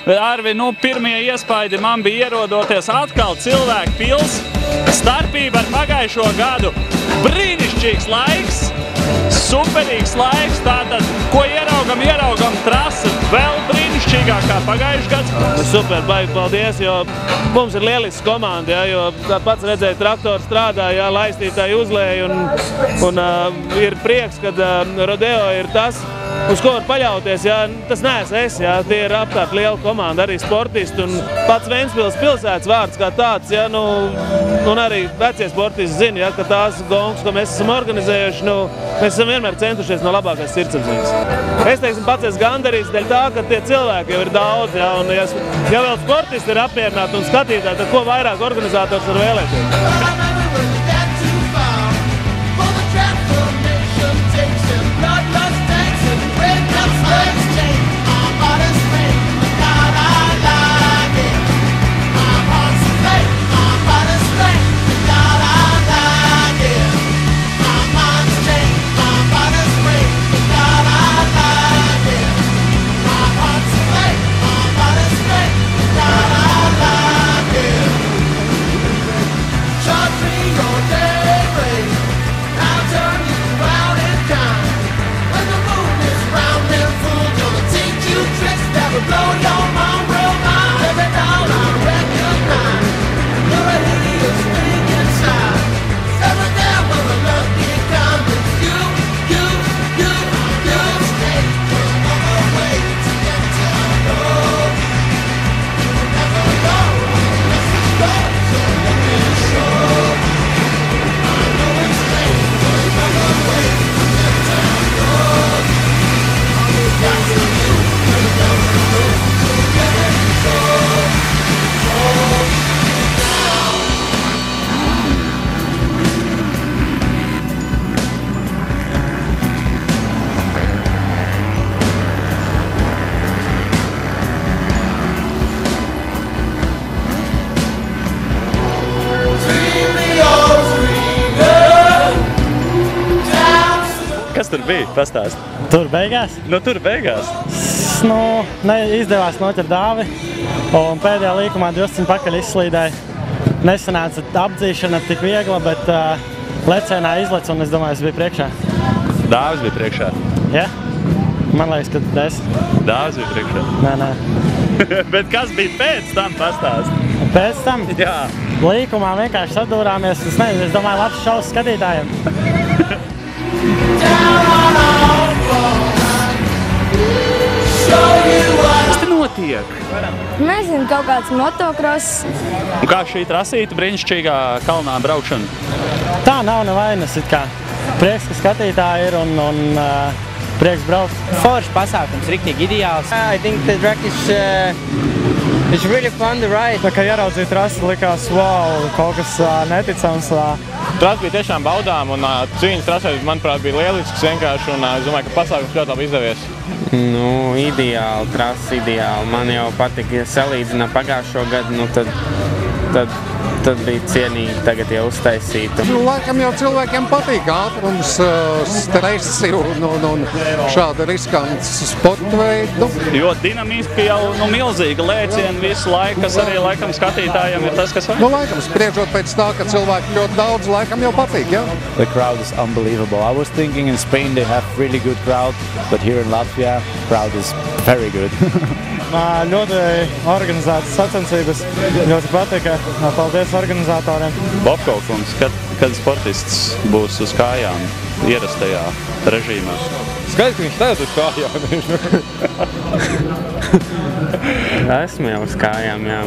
Arvi, pirmie iespaidi man bija ierodoties atkal cilvēku pils. Starpība ar pagājušo gadu. Brīnišķīgs laiks, superīgs laiks. Tātad, ko ieraugam trasa vēl brīnišķīgākā pagājušajā gads. Super, baigi paldies, jo mums ir lielisks komanda, ja, jo pats redzēja, traktori strādā, ja, laistītāji uzlēja un ir prieks, kad Rodeo ir tas, uz ko var paļauties, ja, tas neesmu es, ja, tie ir apkārt liela komanda, arī sportisti un pats Ventspils pilsētas vārds kā tāds, ja, un arī vecie sportisti zina, ja, ka tās gongas, ko mēs esam organizējuši, mēs esam vienmēr centušies no labākās sirdsapziņas. Es teiksim, pats esmu gandarīts dēļ tā, ka tie cilvēki jau ir daudz, ja, un ja vēl sportisti ir apmierināti un skatītāji, tad ko vairāk organizators var vēlēties? Kas tur bija? Pastāst. Tur beigās? Tur beigās. Izdevās noķert dāvi, un pēdējā līkumā drusciņ pakaļ izslīdēja. Nesanāca apdzīšana tik viegla, bet lecienā izlec, un es domāju, es biju priekšā. Dāvis bija priekšā? Ja? Man liekas, ka es. Dāvis bija priekšā? Nē. Bet kas bija pēc tam, pastāst? Pēc tam? Jā. Līkumā vienkārši sadūrāmies, es domāju, labs šaus skatītājiem. Kas te notiek? Nezinu, kaut kāds motokross. Un kā šī trasīta brīnišķīgā kalnā braukšana? Tā nav nevainas, it kā. Prieks, ka skatītāji ir un prieks braukt. Foršs pasākums, riktīgi ideāls. I think the track is really fun to ride. Tā kā ieraudzīja trasi, likās, wow, kaut kas neticams. Trasa bija tiešām baudām un cīņas trasē, manuprāt, bija lielisks vienkārši un es domāju, ka pasākums ļoti labi izdevies. Ideāli, trasa ideāli. Man jau patika, ja salīdzina pagājušo gadu, tad bija cienīgi tagad jau uztaisīt. Laikam jau cilvēkiem patīk ātrums, stresi un šāda riskants sporta veidu. Jo dinamiski jau milzīga lēciena visu laiku, kas arī laikam skatītājiem ir tas, kas vajag. Laikam, spriežot pēc tā, ka cilvēki ļoti daudz, laikam jau patīk, ja? The crowd is unbelievable. I was thinking in Spain they have really good crowd, but here in Latvia, crowd is very good. Ļoti organizētas sacensības, ļoti patika. Paldies organizatoriem. Bobkovkungs, kad sportists būs uz kājām ierastajā režīmā? Skaidrs, ka viņš stājas uz kājām. Esmu jau uz kājām, jā.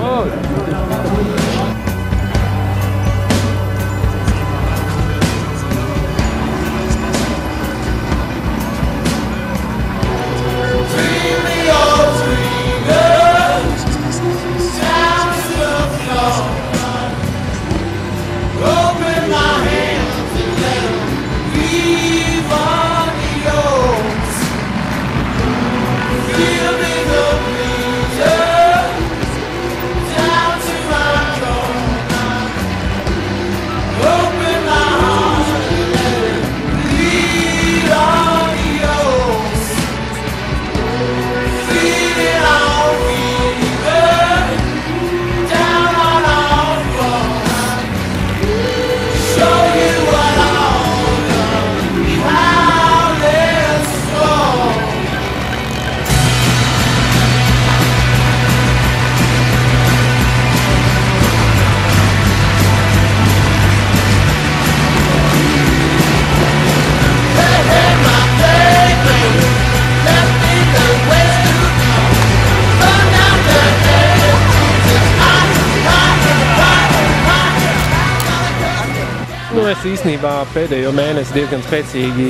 es īstenībā pēdējo mēnesi diezgan spēcīgi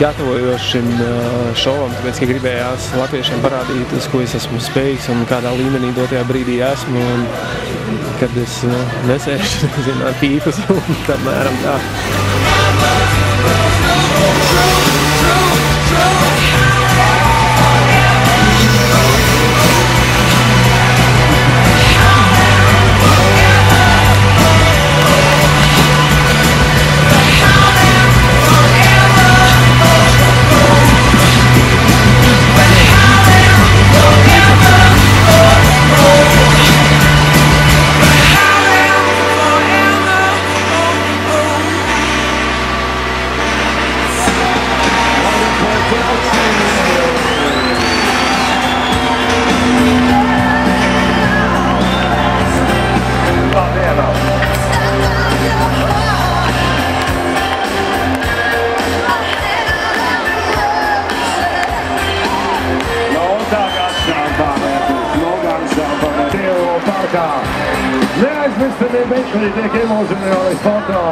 gatavojos šim šovam, tāpēc, ka gribējās latviešiem parādīt, uz ko es esmu spējīgs un kādā līmenī dotajā brīdī esmu. Un, kad es nesēšu, nezinu, ar pīpus un tamēram tā. Neaizmirstamie meklētāji tiek emocionāli sportā.